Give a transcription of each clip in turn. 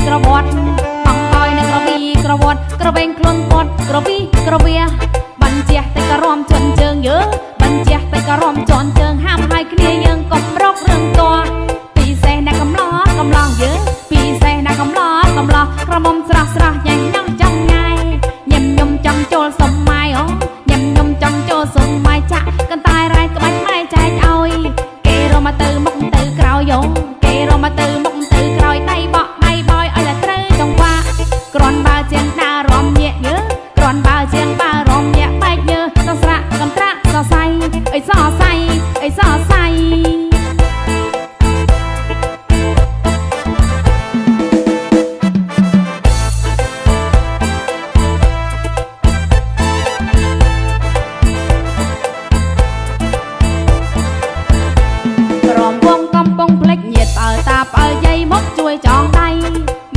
ក្រវត្តបងបយនឹងក្រវីក្រវត្តក្រវែងខ្លួនគាត់ក្រវីក្រវាបញ្ជាតែក៏រំជន់ជើងយើបញ្ជាតែក៏រំជន់ជើងហាមហើយគ្នាយើងកុំរករឿងតពិសេសណាកំឡោកំឡោយើពិសេសណាកំឡោកំឡោក្រមុំស្រស់ស្រស់យ៉ាងញ៉ាំចង់ញ៉ៃញឹមញឹមចង់ចូលសុំម៉ាយអូញឹមញឹមចង់ចូលសុំម៉ាយចាក់កន្តែរ៉ែក្បាច់ម៉ែចែកឲ្យគេរមកទៅមុខទៅក្រោយយោគេរមកទៅមុខទៅក្រោយដៃបក់ដៃបយឲ្យតែត្រូវចង្វាក់គ្រាន់បើជាងដើររំញាក់យើគ្រាន់បើជាងដើររំញាក់បែកយើសស្រាក់កន្ត្រាក់សរសៃអីសរសៃអីសរសៃតាបើយាយមកជួយចងដៃ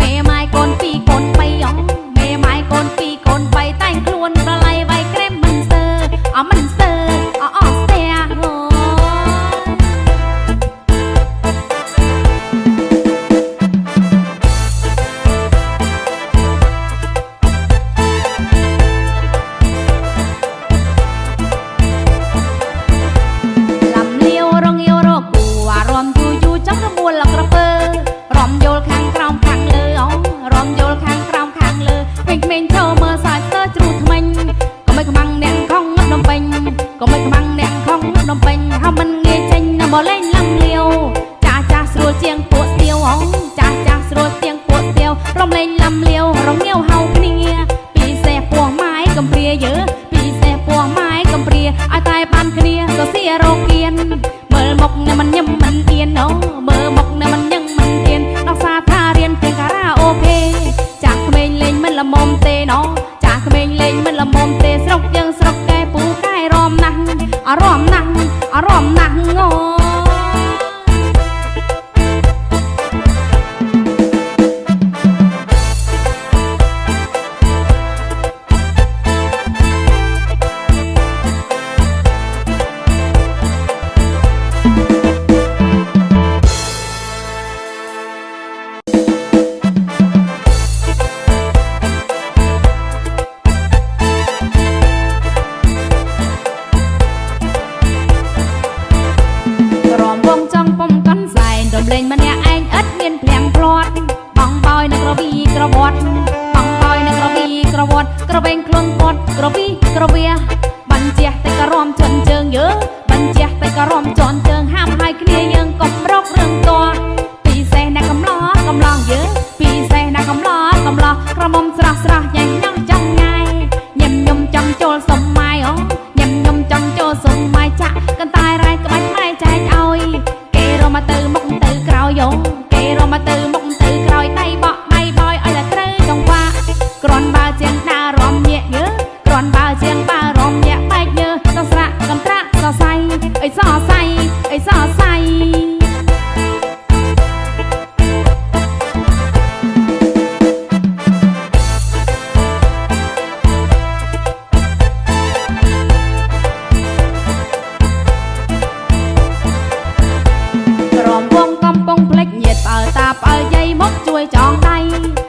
មេម៉ាយកូនពីរកូនបីអងមេម៉ាយកូនពីរកូនបីតែងខ្លួនប្រឡៃវាយក្រែមមិនស្ទើមិនស្ទើអស្ទះលំលាវរងយោរកគូអារម្មណ៍យូរចង់រមួលក្រពើរំយល់ខាងក្រោមខាងលើអងរំយល់ខាងក្រោមខាងលើក្មេងៗចូលមើលសាច់ស្ទើជ្រូថ្មិញក៏មិនខ្មាំងអ្នកខំងឹតនំពេញក៏មិនខ្មាំងអ្នកខំងឹតនំពេញហើយមិនងាយចេញណាមកលេងលំលាវចាស់ចាស់ស្រួលជាងពួកស្ទៀវអងចាស់ចាស់ស្រួលជាងពួកស្ទៀវរំលេងលំលាវរងាវហៅគ្នាពីសេះពោះម៉ាយកំព្រាយើពីសេះពោះម៉ាយកំព្រាឲ្យតែបានគ្នាសរសៀររោគៀនមើលមុខមិនញឹមមិនអៀនអូមើលមុខមិនញឹមមិនអៀនដល់សាថារៀនទាំងការ៉ាអូខេចាស់ក្មេងលេងមិនល្មមទេណោចាស់ក្មេងលេងមិនល្មមទេស្រុកយើងស្រុកកែពូកែរំណាស់អារម្មណ៍ណាស់អារម្មណ៍ណាស់ងលេងម្នាក់ឯងឥតមានភ្លាំងព្រាត់បងបយនឹងក្រវីក្រវត្តបងបយនឹងក្រវីក្រវត្តក្រវែងខ្លួនគាត់ក្រវីក្រវាបញ្ជាតែក៏រំជន់ជើងយើបញ្ជាតែក៏រំជន់ជើងហាមហើយគ្នាយើងកុំរករឿងតពិសេសណាកំឡោកំឡោយើពិសេសណាកំឡោកំឡោក្រមុំស្រស់ស្រស់យ៉ាងញ៉ាំចង់ញ៉ៃញឹមញឹមចង់ចូលសុំម៉ាយអូញឹមញឹមចង់ចូលសុំម៉ាយចាក់កន្តែរ៉ែក្បាច់ម៉ែចែកឲ្យគេរមកទៅមុខទៅក្រោយយោគេរមកទៅមុខទៅក្រោយដៃបក់ដៃបយឲ្យតែត្រូវចង្វាក់គ្រាន់បើជាងដើររំញាក់យើគ្រាន់បើជាងដើររំញាក់បែកយើសស្រាក់កន្ត្រាក់សរសៃអីសរសៃអីសរសៃតាបើយាយមកជួយចងដៃ